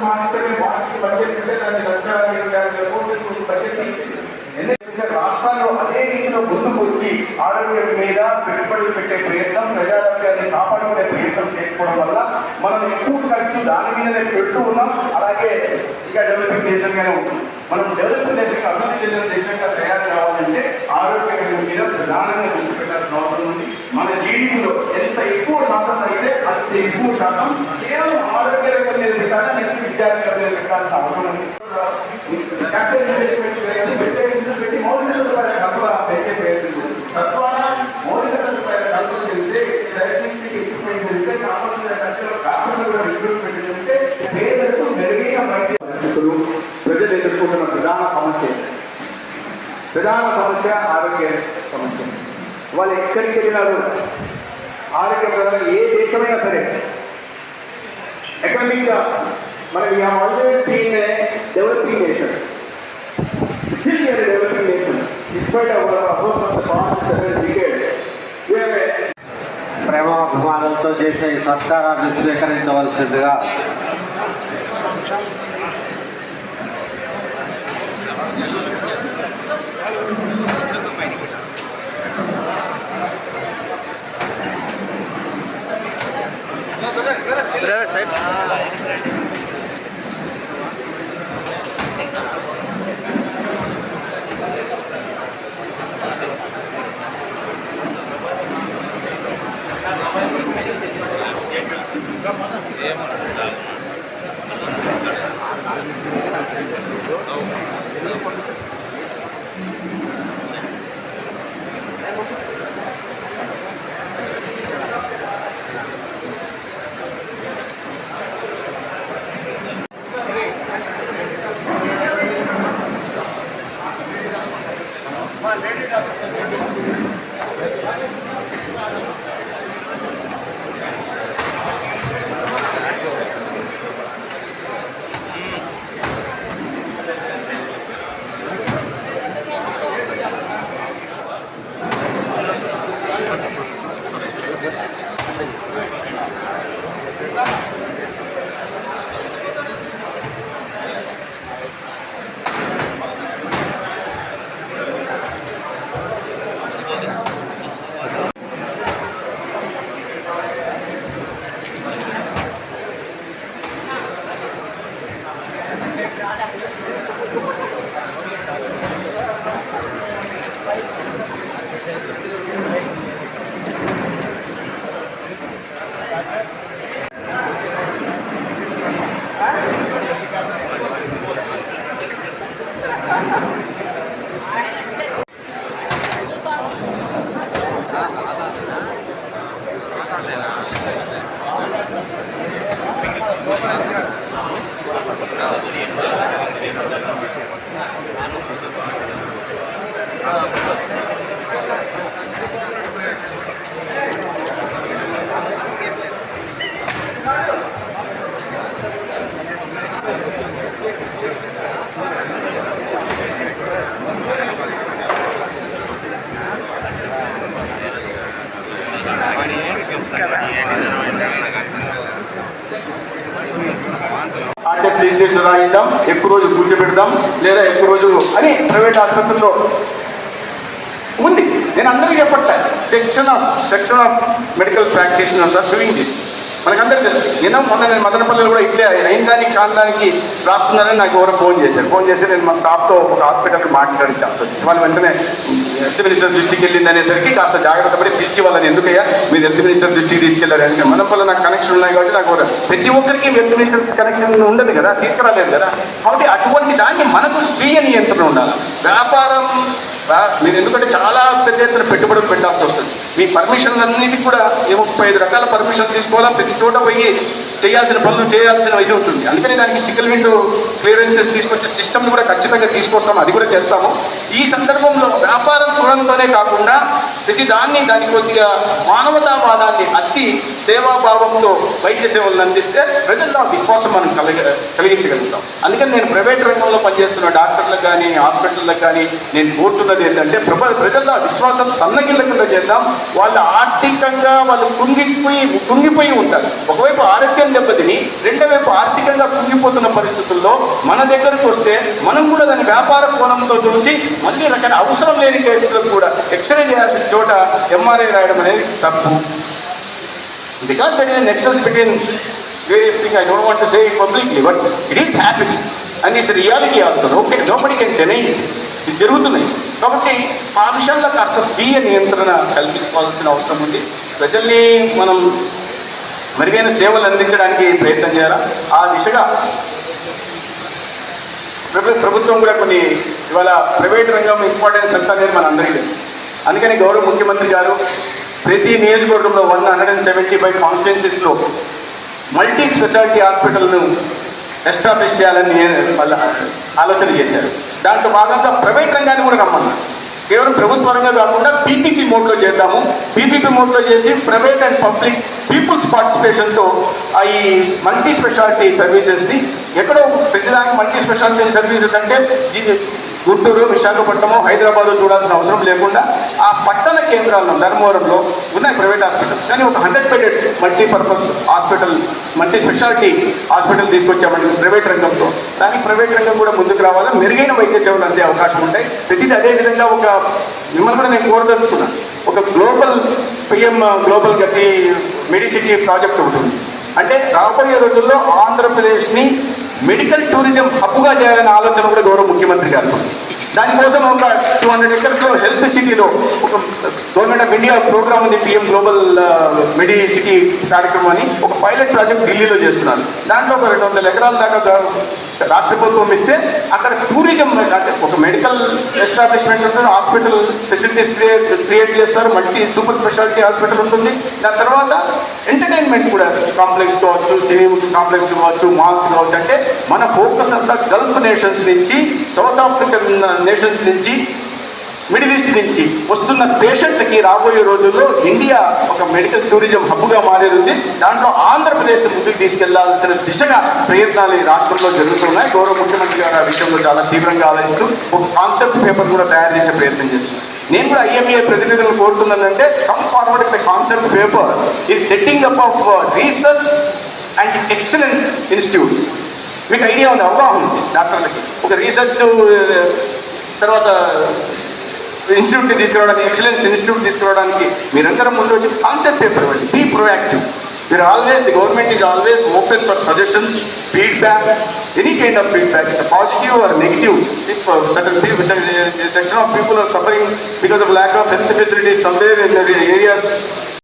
మాత్రమే వార్షిక బడ్జెట్ ఉంటే దాన్ని 1,50,000 బడ్జెట్ రాష్ట్రాల్లో అదే రీతిలో ముందుకు వచ్చి ఆరోగ్యం మీద పెట్టుబడులు పెట్టే ప్రయత్నం, ప్రజారోగ్యాన్ని కాపాడుకునే ప్రయత్నం చేసుకోవడం వల్ల మనం ఎక్కువ ఖర్చు దాని మీదనే పెడుతూ ఉన్నాం. అలాగే ఇంకా డెవలపింగ్ దేశంగానే ఉంటుంది. మనం డెవలపింగ్ దేశంగా అభివృద్ధి చెందిన దేశంగా తయారు కావాలంటే ఆరోగ్య మీద ప్రధానంగా దృష్టి పెట్టాల్సిన అవసరం ఉంది. మన జీడిపిలో ఎంత ఎక్కువ శాతం అయితే అంత ఎక్కువ శాతం కేవలం ఆరోగ్య రంగం మీద పెట్టాలి, నెక్స్ట్ విద్యారంగం మీద పెట్టాల్సిన అవసరం ఉంది. పెట్టి మౌలిక సదుపాయాల కల్పన పెట్టే ప్రయత్నం తద్వారా మౌలిక సదుపాయాల కల్పన జరిగితే డయాగ్నోస్టిక్ ఎక్విప్మెంట్ జరిగితే కావాల్సిన ఖర్చులు కాకుండా కూడా రిక్రూట్మెంట్ జరిగితే పేదలకు మెరుగైన వైద్య పరిస్థితులు ప్రజలు ఎదుర్కొంటున్న ప్రధాన సమస్య ఆరోగ్య సమస్య. వాళ్ళు ఎక్కడికి వెళ్ళినారు ఆరోగ్య ప్రధాన ఏ దేశమైనా సరే ఎకనామిక్గా మనం always been a developing nation. Still we are a developing nation. Despite our efforts of the past 7 decades, we are a ప్రేమాభిమానంతో చేసే ఈ సత్కారాన్ని స్వీకరించవలసిందిగా ఆర్టిస్ట్ రిజిస్ట్రేషన్ రాయిద్దాం, ఎక్కువ రోజు కూర్చోబెడదాం లేదా ఎక్కువ రోజు అని ప్రైవేట్ ఆసుపత్రుల్లో ఉంది. నేను అందరికీ చెప్పట్లే. Section of medical practitioners are doing this. మనకందరికీ తెలుసు. మొన్న నేను మదనపల్లిలో కూడా ఇట్లే అయిందానికి కాందానికి రాస్తున్నారని నాకు ఎవరో ఫోన్ చేసి నేను మా స్టాఫ్తో ఒక హాస్పిటల్కి మాట్లాడించాను. వాళ్ళు వెంటనే హెల్త్ మినిస్టర్ దృష్టికి వెళ్ళింది అనేసరికి కాస్త జాగ్రత్త పడి పిలిచి వాళ్ళని ఎందుకయ్యా మీరు హెల్త్ మినిస్టర్ దృష్టికి తీసుకెళ్లారు అంటే మదనపల్లి నాకు కనెక్షన్ ఉన్నాయి కాబట్టి నాకు ప్రతి ఒక్కరికి హెల్త్ మినిస్టర్ కనెక్షన్ ఉండదు కదా, తీసుకురాలేదు కదా. కాబట్టి అటువంటి దాన్ని మనకు స్వీయ నియంత్రణ ఉండాలి. వ్యాపారం మీరు ఎందుకంటే చాలా పెద్ద ఎత్తున పెట్టుబడులు పెట్టాల్సి వస్తుంది. మీ పర్మిషన్లు అన్నిటికీ కూడా 35 రకాల పర్మిషన్ తీసుకోవాలా, ప్రతి చోట పోయి చేయాల్సిన పనులు చేయాల్సిన ఇది ఉంటుంది. అందుకని దానికి సింగిల్ విండో క్లియరెన్సెస్ తీసుకొచ్చే సిస్టమ్ని కూడా ఖచ్చితంగా తీసుకొస్తాము, అది కూడా చేస్తాము. ఈ సందర్భంలో వ్యాపారం చూడంతోనే కాకుండా ప్రతి దానికి కొద్దిగా మానవతావాదాన్ని అతి సేవాభావంతో వైద్య సేవలను అందిస్తే ప్రజల్లో విశ్వాసం మనం కలిగించగలుగుతాం. అందుకని నేను ప్రైవేట్ రంగంలో పనిచేస్తున్న డాక్టర్లకు కానీ హాస్పిటళ్ళకు కానీ నేను కోరుతున్నది ఏంటంటే ప్రజల్లో విశ్వాసం సన్నగిల్లకుండా చేద్దాం. వాళ్ళు ఆర్థికంగా వాళ్ళు కుంగిపోయి ఉంటారు. ఒకవైపు ఆరోగ్యం దెబ్బతిని రెండో వైపు ఆర్థికంగా కుంగిపోతున్న పరిస్థితుల్లో మన దగ్గరకు వస్తే మనం కూడా దాన్ని వ్యాపార కోణంతో చూసి మళ్ళీ రకరకాల అవసరం లేని కేసులకు కూడా ఎక్స్రే చేయాల్సిన చోట ఎంఆర్ఐ రాయడం అనేది తప్పు. Because that is Nexus between various thing. I don't want to say it publicly, but it is happening and it's reality also. Okay, nobody can deny it. ఇది జరుగుతున్నాయి కాబట్టి ఆ విషయంలో కాస్త స్వీయ నియంత్రణ కల్పించుకోవాల్సిన అవసరం ఉంది. ప్రజల్ని మనం మెరుగైన సేవలు అందించడానికి ప్రయత్నం చేయాలా. ఆ దిశగా ప్రభుత్వం కూడా కొన్ని ఇవాళ ప్రైవేట్ రంగం ఇంపార్టెన్స్ ఎంత అనేది మన అందరికీ తెలుసు. అందుకని గౌరవ ముఖ్యమంత్రి గారు ప్రతి నియోజకవర్గంలో 175 కాన్స్టిట్యున్సీస్లో మల్టీ స్పెషాలిటీ హాస్పిటల్ను ఎస్టాబ్లిష్ చేయాలని వాళ్ళ ఆలోచన చేశారు. దాంట్లో భాగంగా ప్రైవేట్ రంగాన్ని కూడా రమ్మన్నారు. కేవలం ప్రభుత్వ రంగం కాకుండా పీపీపీ మోడ్లో చేద్దాము. పీపీపీ మోడ్లో చేసి ప్రైవేట్ అండ్ పబ్లిక్ పీపుల్స్ పార్టిసిపేషన్తో ఈ మల్టీ స్పెషాలిటీ సర్వీసెస్ని ఎక్కడో ప్రతిదానికి మల్టీ స్పెషాలిటీ సర్వీసెస్ అంటే గుంటూరు, విశాఖపట్నము, హైదరాబాద్ చూడాల్సిన అవసరం లేకుండా ఆ పట్టణ కేంద్రాల్లో ధర్మవరంలో ఉన్నాయి ప్రైవేట్ హాస్పిటల్స్. కానీ ఒక 100 bedded multipurpose hospital, multi speciality hospital తీసుకొచ్చామండి ప్రైవేట్ రంగంతో. దానికి ప్రైవేట్ రంగం కూడా ముందుకు రావాలా, మెరుగైన వైద్య సేవలు అందే అవకాశం ఉంటాయి. ప్రతిదీ అదేవిధంగా ఒక మిమ్మల్ని కూడా నేను కోరదలుచుకున్నాను, ఒక గ్లోబల్ పిఎం గ్లోబల్ గతి మెడిసిటీ ప్రాజెక్ట్ ఒకటి ఉంది. అంటే రాబోయే రోజుల్లో ఆంధ్రప్రదేశ్ని మెడికల్ టూరిజం హబ్గా చేయాలనే ఆలోచన కూడా గౌరవ ముఖ్యమంత్రి గారు. దానికోసం ఒక 200 ఎకర్స్లో హెల్త్ సిటీలో ఒక గవర్నమెంట్ ఆఫ్ ఇండియా ప్రోగ్రామ్ ఉంది, పిఎం గ్లోబల్ మెడి సిటీ కార్యక్రమం అని ఒక పైలట్ ప్రాజెక్ట్ ఢిల్లీలో చేస్తున్నారు. దాంట్లో ఒక 200 ఎకరాల దాకా రాష్ట్ర ప్రభుత్వం ఇస్తే అక్కడ టూరిజం అంటే ఒక మెడికల్ ఎస్టాబ్లిష్మెంట్ ఉంటుంది, హాస్పిటల్ ఫెసిలిటీస్ క్రియేట్ చేస్తారు, మల్టీ సూపర్ స్పెషాలిటీ హాస్పిటల్ ఉంటుంది. దాని తర్వాత ఎంటర్టైన్మెంట్ కూడా కాంప్లెక్స్ కావచ్చు, సినిమా కాంప్లెక్స్ కావచ్చు, మాల్స్ కావచ్చు. అంటే మన ఫోకస్ అంతా గల్ఫ్ నేషన్స్ నుంచి, సౌత్ ఆఫ్రికన్ నేషన్స్ నుంచి, మిడిల్ ఈస్ట్ నుంచి వస్తున్న పేషెంట్లకి రాబోయే రోజుల్లో ఇండియా ఒక మెడికల్ టూరిజం హబ్గా మారేది. దాంట్లో ఆంధ్రప్రదేశ్ ముందుకు తీసుకెళ్లాల్సిన దిశగా ప్రయత్నాలు ఈ రాష్ట్రంలో జరుగుతున్నాయి. గౌరవ ముఖ్యమంత్రి గారు ఆ విషయంలో చాలా తీవ్రంగా ఆలోచిస్తూ ఒక కాన్సెప్ట్ పేపర్ కూడా తయారు చేసే ప్రయత్నం చేస్తున్నారు. నేను కూడా IMEI ప్రతినిధులను కోరుతున్నానంటే come forward with the concept paper in setting up of research and excellent institutes. మీకు ఐడియా ఉంది, అవగాహన ఉంది డాక్టర్లకి. ఒక రీసెర్చ్ తర్వాత ఇన్స్టిట్యూట్ని తీసుకురావడానికి, ఎక్సలెన్స్ ఇన్స్టిట్యూట్ తీసుకురావడానికి మీరందరం ముందు వచ్చి కాన్సెప్ట్ పేపర్ ఇవ్వండి. Be proactive. We're always, the government is always open for suggestions, feedback, any kind of feedback, it's a positive or negative. If certain people, a section of people are suffering because of lack of health facilities somewhere in the areas